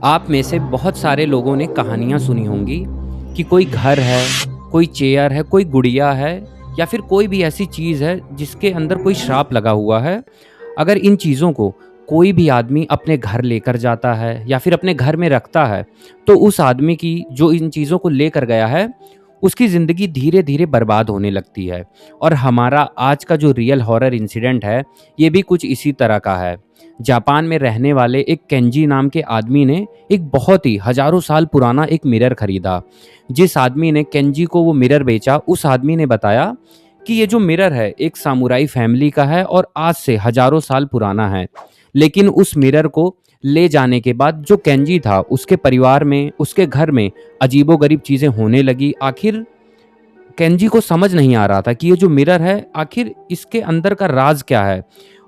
आप में से बहुत सारे लोगों ने कहानियाँ सुनी होंगी कि कोई घर है, कोई चेयर है, कोई गुड़िया है या फिर कोई भी ऐसी चीज़ है जिसके अंदर कोई श्राप लगा हुआ है। अगर इन चीज़ों को कोई भी आदमी अपने घर लेकर जाता है या फिर अपने घर में रखता है, तो उस आदमी की जो इन चीज़ों को लेकर गया है, उसकी ज़िंदगी धीरे-धीरे बर्बाद होने लगती है। और हमारा आज का जो रियल हॉरर इंसिडेंट है, ये भी कुछ इसी तरह का है। जापान में रहने वाले एक केंजी नाम के आदमी ने एक बहुत ही हज़ारों साल पुराना एक मिरर खरीदा। जिस आदमी ने केंजी को वो मिरर बेचा, उस आदमी ने बताया कि ये जो मिरर है, एक सामुराई फैमिली का है और आज से हज़ारों साल पुराना है। लेकिन उस मिरर को ले जाने के बाद जो केंजी था, उसके परिवार में, उसके घर में अजीबो-गरीब चीज़ें होने लगी। आखिर केंजी को समझ नहीं आ रहा था कि ये जो मिरर है, आखिर इसके अंदर का राज क्या है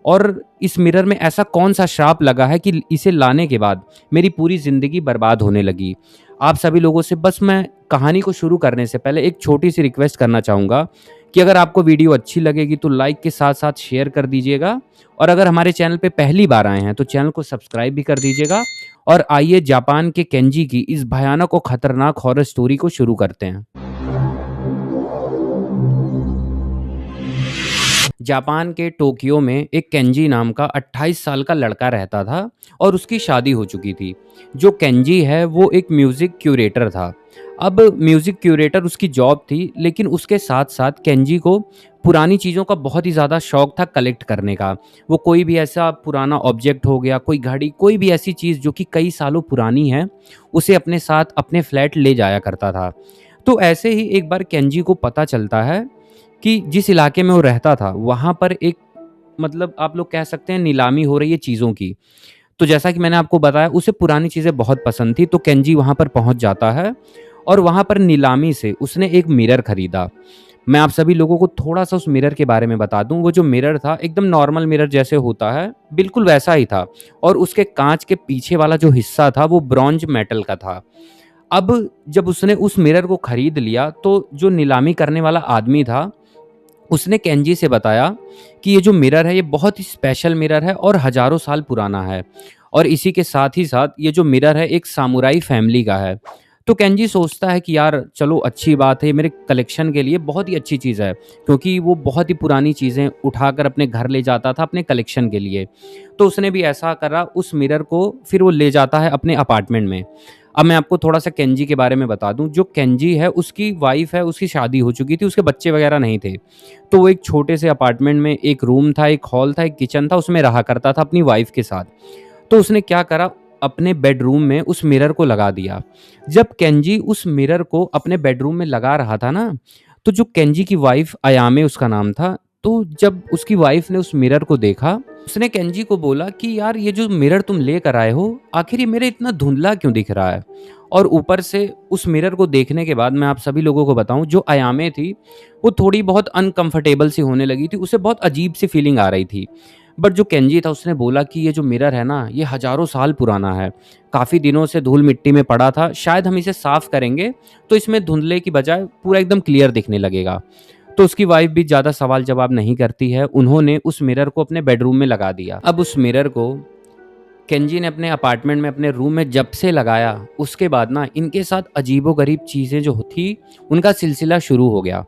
और इस मिरर में ऐसा कौन-सा श्राप लगा है कि इसे लाने के बाद मेरी पूरी ज़िंदगी बर्बाद होने लगी। आप सभी लोगों से बस मैं कहानी को शुरू करने से पहले एक छोटी-सी रिक्वेस्ट करना चाहूँगा कि अगर आपको वीडियो अच्छी लगेगी तो लाइक के साथ-साथ शेयर कर दीजिएगा और अगर हमारे चैनल पे पहली बार आए हैं तो चैनल को सब्सक्राइब भी कर दीजिएगा। और आइए जापान के केंजी की इस भयानक और खतरनाक हॉरर स्टोरी को शुरू करते हैं। जापान के टोक्यो में एक केंजी नाम का 28 साल का लड़का रहता था और उसकी शादी हो चुकी थी। जो केंजी है वो एक म्यूज़िक क्यूरेटर था। अब म्यूज़िक क्यूरेटर उसकी जॉब थी, लेकिन उसके साथ-साथ केंजी को पुरानी चीज़ों का बहुत ही ज़्यादा शौक था कलेक्ट करने का। वो कोई भी ऐसा पुराना ऑब्जेक्ट हो गया, कोई घड़ी, कोई भी ऐसी चीज़ जो कि कई सालों पुरानी है, उसे अपने साथ अपने फ्लैट ले जाया करता था। तो ऐसे ही एक बार केंजी को पता चलता है कि जिस इलाके में वो रहता था, वहाँ पर एक मतलब आप लोग कह सकते हैं नीलामी हो रही है चीज़ों की। तो जैसा कि मैंने आपको बताया, उसे पुरानी चीज़ें बहुत पसंद थी, तो केंजी वहाँ पर पहुँच जाता है और वहाँ पर नीलामी से उसने एक मिरर खरीदा। मैं आप सभी लोगों को थोड़ा-सा उस मिरर के बारे में बता दूँ। वो जो मिरर था, एकदम नॉर्मल मिरर जैसे होता है, बिल्कुल वैसा ही था और उसके काँच के पीछे वाला जो हिस्सा था, वो ब्रॉन्ज़ मेटल का था। अब जब उसने उस मिरर को खरीद लिया, तो जो नीलामी करने वाला आदमी था, उसने केंजी से बताया कि ये जो मिरर है, ये बहुत ही स्पेशल मिरर है और हज़ारों साल पुराना है और इसी के साथ ही साथ ये जो मिरर है, एक सामुराई फैमिली का है। तो केंजी सोचता है कि यार चलो अच्छी बात है, मेरे कलेक्शन के लिए बहुत ही अच्छी चीज़ है, क्योंकि वो बहुत ही पुरानी चीज़ें उठाकर अपने घर ले जाता था अपने कलेक्शन के लिए। तो उसने भी ऐसा करा, उस मिरर को फिर वो ले जाता है अपने अपार्टमेंट में। अब मैं आपको थोड़ा-सा केंजी के बारे में बता दूँ। जो केंजी है, उसकी वाइफ़ है, उसकी शादी हो चुकी थी, उसके बच्चे वगैरह नहीं थे। तो वो एक छोटे से अपार्टमेंट में एक रूम था, एक हॉल था, एक किचन था, उसमें रहा करता था अपनी वाइफ़ के साथ। तो उसने क्या करा, अपने बेडरूम में उस मिरर को लगा दिया। जब केंजी उस मिरर को अपने बेडरूम में लगा रहा था ना, तो जो केंजी की वाइफ़ अयामे उसका नाम था, तो जब उसकी वाइफ़ ने उस मिरर को देखा, उसने केंजी को बोला कि यार ये जो मिरर तुम लेकर आए हो, आखिर ये मेरे इतना धुंधला क्यों दिख रहा है? और ऊपर से उस मिरर को देखने के बाद मैं आप सभी लोगों को बताऊँ, जो अयामे थी, वो थोड़ी बहुत अनकंफर्टेबल सी होने लगी थी, उसे बहुत अजीब सी फीलिंग आ रही थी। बट जो केंजी था, उसने बोला कि ये जो मिरर है ना, ये हज़ारों साल पुराना है, काफ़ी दिनों से धूल-मिट्टी में पड़ा था, शायद हम इसे साफ़ करेंगे तो इसमें धुंधले की बजाय पूरा एकदम क्लियर दिखने लगेगा। तो उसकी वाइफ़ भी ज़्यादा सवाल-जवाब नहीं करती है, उन्होंने उस मिरर को अपने बेडरूम में लगा दिया। अब उस मिरर को केंजी ने अपने अपार्टमेंट में, अपने रूम में जब से लगाया, उसके बाद ना इनके साथ अजीबो-गरीब चीज़ें जो थी, उनका सिलसिला शुरू हो गया।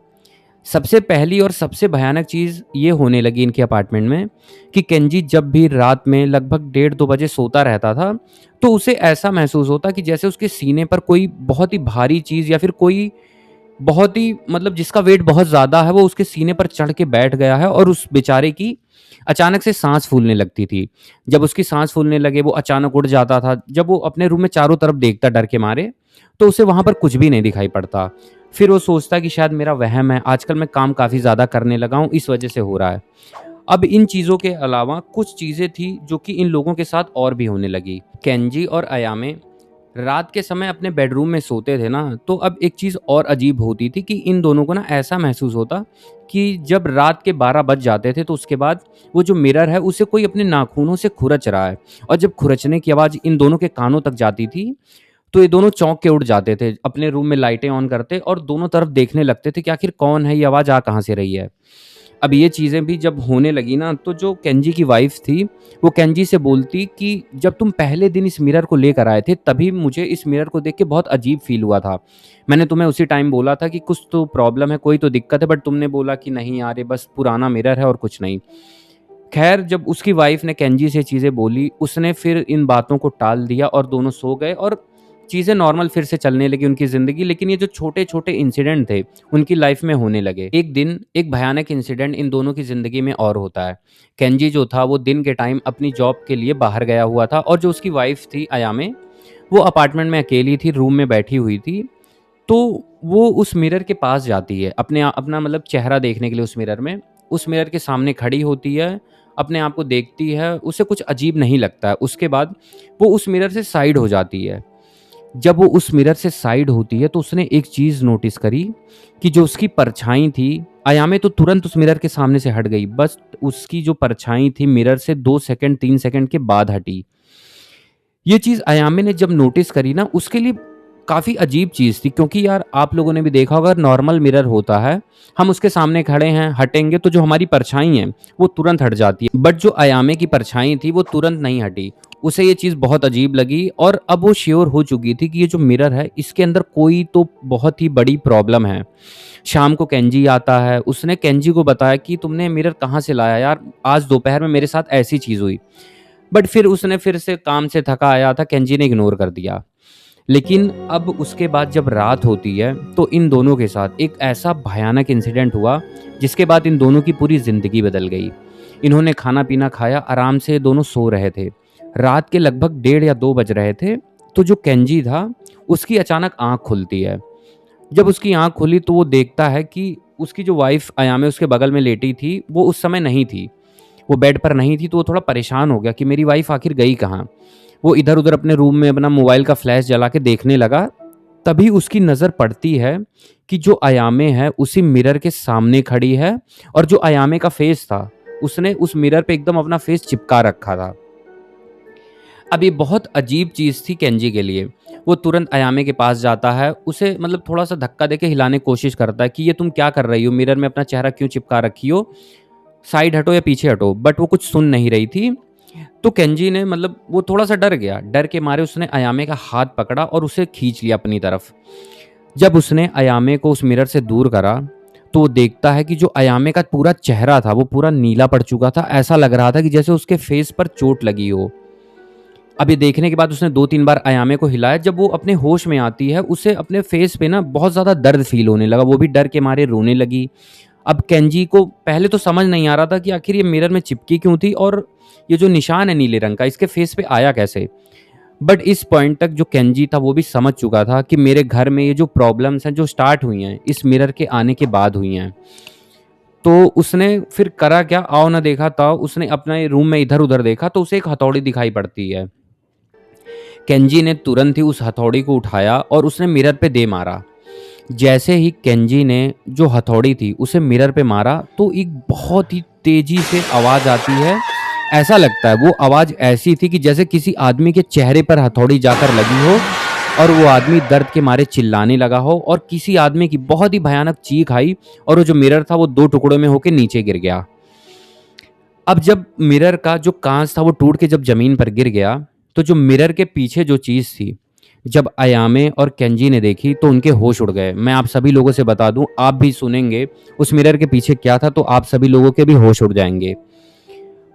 सबसे पहली और सबसे भयानक चीज़ ये होने लगी इनके अपार्टमेंट में कि केंजी जब भी रात में लगभग डेढ़ 2 बजे सोता रहता था, तो उसे ऐसा महसूस होता कि जैसे उसके सीने पर कोई बहुत ही भारी चीज़ या फिर कोई बहुत ही मतलब जिसका वेट बहुत ज़्यादा है, वो उसके सीने पर चढ़ के बैठ गया है और उस बेचारे की अचानक से साँस फूलने लगती थी। जब उसकी साँस फूलने लगे, वो अचानक उठ जाता था। जब वो अपने रूम में चारों तरफ देखता डर के मारे, तो उसे वहाँ पर कुछ भी नहीं दिखाई पड़ता। फिर वो सोचता कि शायद मेरा वहम है, आजकल मैं काम काफ़ी ज़्यादा करने लगा हूँ, इस वजह से हो रहा है। अब इन चीज़ों के अलावा कुछ चीज़ें थी जो कि इन लोगों के साथ और भी होने लगी। केंजी और अयामे रात के समय अपने बेडरूम में सोते थे ना, तो अब एक चीज़ और अजीब होती थी कि इन दोनों को ना ऐसा महसूस होता कि जब रात के 12 बज जाते थे, तो उसके बाद वो जो मिरर है, उसे कोई अपने नाखूनों से खुरच रहा है और जब खुरचने की आवाज़ इन दोनों के कानों तक जाती थी, तो ये दोनों चौंक के उठ जाते थे। अपने रूम में लाइटें ऑन करते और दोनों तरफ देखने लगते थे कि आखिर कौन है, ये आवाज़ आ कहाँ से रही है। अब ये चीज़ें भी जब होने लगी ना, तो जो केंजी की वाइफ़ थी, वो केंजी से बोलती कि जब तुम पहले दिन इस मिरर को लेकर आए थे, तभी मुझे इस मिरर को देख के बहुत अजीब फ़ील हुआ था। मैंने तुम्हें उसी टाइम बोला था कि कुछ तो प्रॉब्लम है, कोई तो दिक्कत है, बट तुमने बोला कि नहीं यार, ये बस पुराना मिरर है और कुछ नहीं। ख़ैर, जब उसकी वाइफ़ ने केंजी से चीज़ें बोली, उसने फिर इन बातों को टाल दिया और दोनों सो गए और चीज़ें नॉर्मल फिर से चलने लगी उनकी ज़िंदगी। लेकिन ये जो छोटे-छोटे इंसिडेंट थे, उनकी लाइफ़ में होने लगे। एक दिन एक भयानक इंसिडेंट इन दोनों की ज़िंदगी में और होता है। केंजी जो था, वो दिन के टाइम अपनी जॉब के लिए बाहर गया हुआ था और जो उसकी वाइफ़ थी अयामे, वो अपार्टमेंट में अकेली थी, रूम में बैठी हुई थी। तो वो उस मिरर के पास जाती है, अपना मतलब चेहरा देखने के लिए उस मिरर में। उस मिरर के सामने खड़ी होती है, अपने आप को देखती है, उसे कुछ अजीब नहीं लगता है। उसके बाद वो उस मिरर से साइड हो जाती है। जब वो उस मिरर से साइड होती है, तो उसने एक चीज़ नोटिस करी कि जो उसकी परछाई थी, अयामे तो तुरंत उस मिरर के सामने से हट गई। बस उसकी जो परछाई थी मिरर से 2 सेकंड 3 सेकंड के बाद हटी। ये चीज़ अयामे ने जब नोटिस करी ना, उसके लिए काफ़ी अजीब चीज़ थी, क्योंकि यार आप लोगों ने भी देखा होगा, नॉर्मल मिरर होता है, हम उसके सामने खड़े हैं, हटेंगे तो जो हमारी परछाई है वो तुरंत हट जाती है। बट जो अयामे की परछाई थी वो तुरंत नहीं हटी। उसे ये चीज़ बहुत अजीब लगी और अब वो श्योर हो चुकी थी कि ये जो मिरर है, इसके अंदर कोई तो बहुत ही बड़ी प्रॉब्लम है। शाम को केंजी आता है, उसने केंजी को बताया कि तुमने मिरर कहाँ से लाया यार? आज दोपहर में मेरे साथ ऐसी चीज़ हुई। बट फिर उसने फिर से काम से थका आया था, केंजी ने इग्नोर कर दिया। लेकिन अब उसके बाद जब रात होती है, तो इन दोनों के साथ एक ऐसा भयानक इंसिडेंट हुआ, जिसके बाद इन दोनों की पूरी ज़िंदगी बदल गई। इन्होंने खाना-पीना खाया, आराम से दोनों सो रहे थे। रात के लगभग डेढ़ या 2 बज रहे थे, तो जो केंजी था, उसकी अचानक आँख खुलती है। जब उसकी आँख खुली तो वो देखता है कि उसकी जो वाइफ़ अयामे उसके बगल में लेटी थी, वो उस समय नहीं थी। वो बेड पर नहीं थी, तो वो थोड़ा परेशान हो गया कि मेरी वाइफ़ आखिर गई कहाँ? वो इधर-उधर अपने रूम में अपना मोबाइल का फ्लैश जला के देखने लगा। तभी उसकी नज़र पड़ती है कि जो अयामे है उसी मिरर के सामने खड़ी है और जो अयामे का फेस था, उसने उस मिरर पे एकदम अपना फेस चिपका रखा था। अब ये बहुत अजीब चीज़ थी केंजी के लिए। वो तुरंत अयामे के पास जाता है, उसे मतलब थोड़ा-सा धक्का देके हिलाने की कोशिश करता है कि ये तुम क्या कर रही हो? मिरर में अपना चेहरा क्यों चिपका रखी हो? साइड हटो या पीछे हटो। बट वो कुछ सुन नहीं रही थी। तो केंजी ने मतलब वो थोड़ा-सा डर गया। डर के मारे उसने अयामे का हाथ पकड़ा और उसे खींच लिया अपनी तरफ। जब उसने अयामे को उस मिरर से दूर करा, तो वो देखता है कि जो अयामे का पूरा चेहरा था, वो पूरा नीला पड़ चुका था। ऐसा लग रहा था कि जैसे उसके फेस पर चोट लगी हो। अब ये देखने के बाद उसने 2-3 बार अयामे को हिलाया। जब वो अपने होश में आती है, उसे अपने फेस पे ना बहुत ज़्यादा दर्द फ़ील होने लगा। वो भी डर के मारे रोने लगी। अब केंजी को पहले तो समझ नहीं आ रहा था कि आखिर ये मिरर में चिपकी क्यों थी और ये जो निशान है नीले रंग का, इसके फेस पे आया कैसे? बट इस पॉइंट तक जो केंजी था वो भी समझ चुका था कि मेरे घर में ये जो प्रॉब्लम्स हैं जो स्टार्ट हुई हैं, इस मिरर के आने के बाद हुई हैं। तो उसने फिर करा क्या, आओ ना देखा ताऊ, उसने अपने रूम में इधर-उधर देखा तो उसे एक हथौड़ी दिखाई पड़ती है। केंजी ने तुरंत ही उस हथौड़ी को उठाया और उसने मिरर पे दे मारा। जैसे ही केंजी ने जो हथौड़ी थी उसे मिरर पे मारा, तो एक बहुत ही तेजी से आवाज़ आती है। ऐसा लगता है वो आवाज़ ऐसी थी कि जैसे किसी आदमी के चेहरे पर हथौड़ी जाकर लगी हो और वो आदमी दर्द के मारे चिल्लाने लगा हो और किसी आदमी की बहुत ही भयानक चीख आई और वो जो मिरर था वो 2 टुकड़ों में होके नीचे गिर गया। अब जब मिरर का जो काँच था वो टूट के जब ज़मीन पर गिर गया, तो जो मिरर के पीछे जो चीज़ थी, जब अयामे और केंजी ने देखी तो उनके होश उड़ गए। मैं आप सभी लोगों से बता दूँ, आप भी सुनेंगे उस मिरर के पीछे क्या था तो आप सभी लोगों के भी होश उड़ जाएँगे।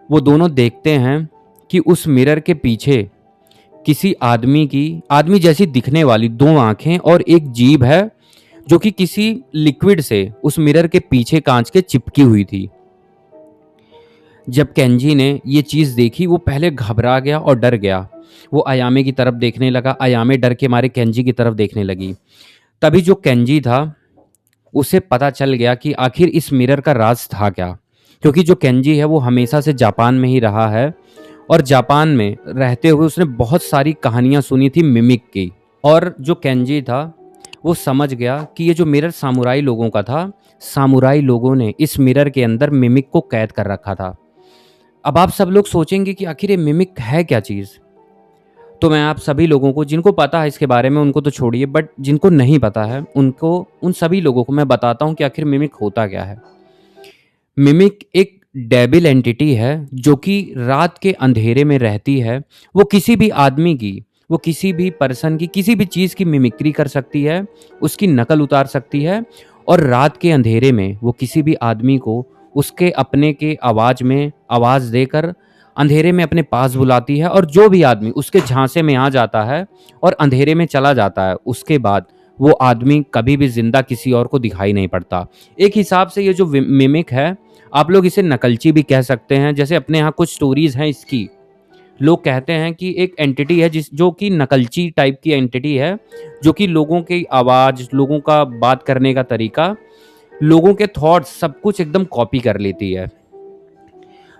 वो दोनों देखते हैं कि उस मिरर के पीछे किसी आदमी जैसी दिखने वाली 2 आँखें और एक जीभ है, जो कि किसी लिक्विड से उस मिरर के पीछे काँच के चिपकी हुई थी। जब केंजी ने ये चीज़ देखी, वो पहले घबरा गया और डर गया। वो अयामे की तरफ देखने लगा, अयामे डर के मारे केंजी की तरफ देखने लगी। तभी जो केंजी था, उसे पता चल गया कि आखिर इस मिरर का राज़ था क्या? क्योंकि जो केंजी है वो हमेशा से जापान में ही रहा है और जापान में रहते हुए उसने बहुत सारी कहानियाँ सुनी थी मिमिक की। और जो केंजी था, वो समझ गया कि ये जो मिरर सामुराई लोगों का था, सामुराई लोगों ने इस मिरर के अंदर मिमिक को कैद कर रखा था। अब आप सब लोग सोचेंगे कि आखिर ये मिमिक है क्या चीज़? तो मैं आप सभी लोगों को, जिनको पता है इसके बारे में उनको तो छोड़िए, बट जिनको नहीं पता है उनको, उन सभी लोगों को मैं बताता हूँ कि आखिर मिमिक होता क्या है। मिमिक एक डेविल एंटिटी है जो कि रात के अंधेरे में रहती है। वो किसी भी आदमी की, वो किसी भी पर्सन की, किसी भी चीज़ की मिमिक्री कर सकती है, उसकी नकल उतार सकती है और रात के अंधेरे में वो किसी भी आदमी को उसके अपने के आवाज़ में आवाज़ देकर अंधेरे में अपने पास बुलाती है, और जो भी आदमी उसके झांसे में आ जाता है और अंधेरे में चला जाता है, उसके बाद वो आदमी कभी भी ज़िंदा किसी और को दिखाई नहीं पड़ता। एक हिसाब से ये जो मिमिक है, आप लोग इसे नकलची भी कह सकते हैं। जैसे अपने यहाँ कुछ स्टोरीज़ हैं इसकी, लोग कहते हैं कि एक एंटिटी है जिस जो कि नकलची टाइप की एंटिटी है, जो कि लोगों की आवाज़, लोगों का बात करने का तरीका, लोगों के थॉट्स सब कुछ एकदम कॉपी कर लेती है।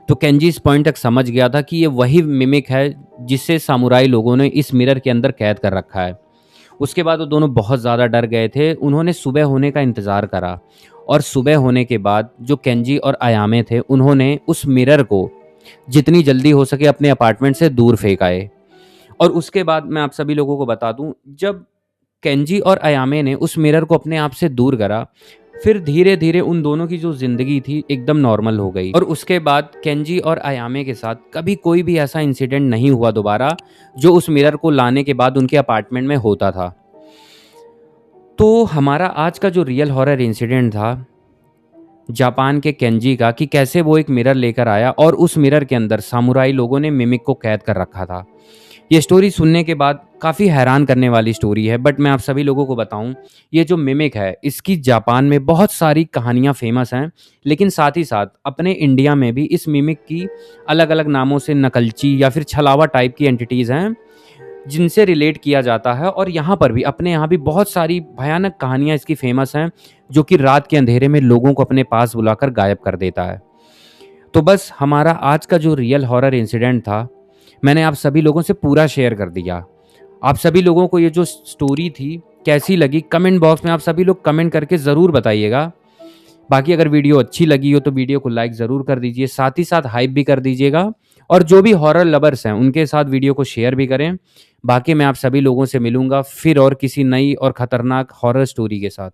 तो केंजी इस पॉइंट तक समझ गया था कि ये वही मिमिक है जिसे सामुराई लोगों ने इस मिरर के अंदर कैद कर रखा है। उसके बाद वो दोनों बहुत ज़्यादा डर गए थे। उन्होंने सुबह होने का इंतज़ार करा, और सुबह होने के बाद जो केंजी और अयामे थे, उन्होंने उस मिरर को जितनी जल्दी हो सके अपने अपार्टमेंट से दूर फेंक आए। और उसके बाद मैं आप सभी लोगों को बता दूँ, जब केंजी और अयामे ने उस मिरर को अपने आप से दूर करा, फिर धीरे-धीरे उन दोनों की जो ज़िंदगी थी एकदम नॉर्मल हो गई, और उसके बाद केंजी और अयामे के साथ कभी कोई भी ऐसा इंसिडेंट नहीं हुआ दोबारा, जो उस मिरर को लाने के बाद उनके अपार्टमेंट में होता था। तो हमारा आज का जो रियल हॉरर इंसिडेंट था, जापान के केंजी का, कि कैसे वो एक मिरर लेकर आया और उस मिरर के अंदर सामुराई लोगों ने मिमिक को कैद कर रखा था। ये स्टोरी सुनने के बाद काफ़ी हैरान करने वाली स्टोरी है, बट मैं आप सभी लोगों को बताऊं, ये जो मिमिक है इसकी जापान में बहुत सारी कहानियां फेमस हैं, लेकिन साथ ही साथ अपने इंडिया में भी इस मिमिक की अलग अलग नामों से नकलची या फिर छलावा टाइप की एंटिटीज़ हैं जिनसे रिलेट किया जाता है। और यहाँ पर भी, अपने यहाँ भी बहुत सारी भयानक कहानियाँ इसकी फेमस हैं, जो कि रात के अंधेरे में लोगों को अपने पास बुलाकर गायब कर देता है। तो बस हमारा आज का जो रियल हॉरर इंसिडेंट था, मैंने आप सभी लोगों से पूरा शेयर कर दिया। आप सभी लोगों को ये जो स्टोरी थी कैसी लगी, कमेंट बॉक्स में आप सभी लोग कमेंट करके ज़रूर बताइएगा। बाकी अगर वीडियो अच्छी लगी हो तो वीडियो को लाइक ज़रूर कर दीजिए, साथ ही साथ हाइप भी कर दीजिएगा, और जो भी हॉरर लवर्स हैं उनके साथ वीडियो को शेयर भी करें। बाकी मैं आप सभी लोगों से मिलूंगा फिर और किसी नई और ख़तरनाक हॉरर स्टोरी के साथ।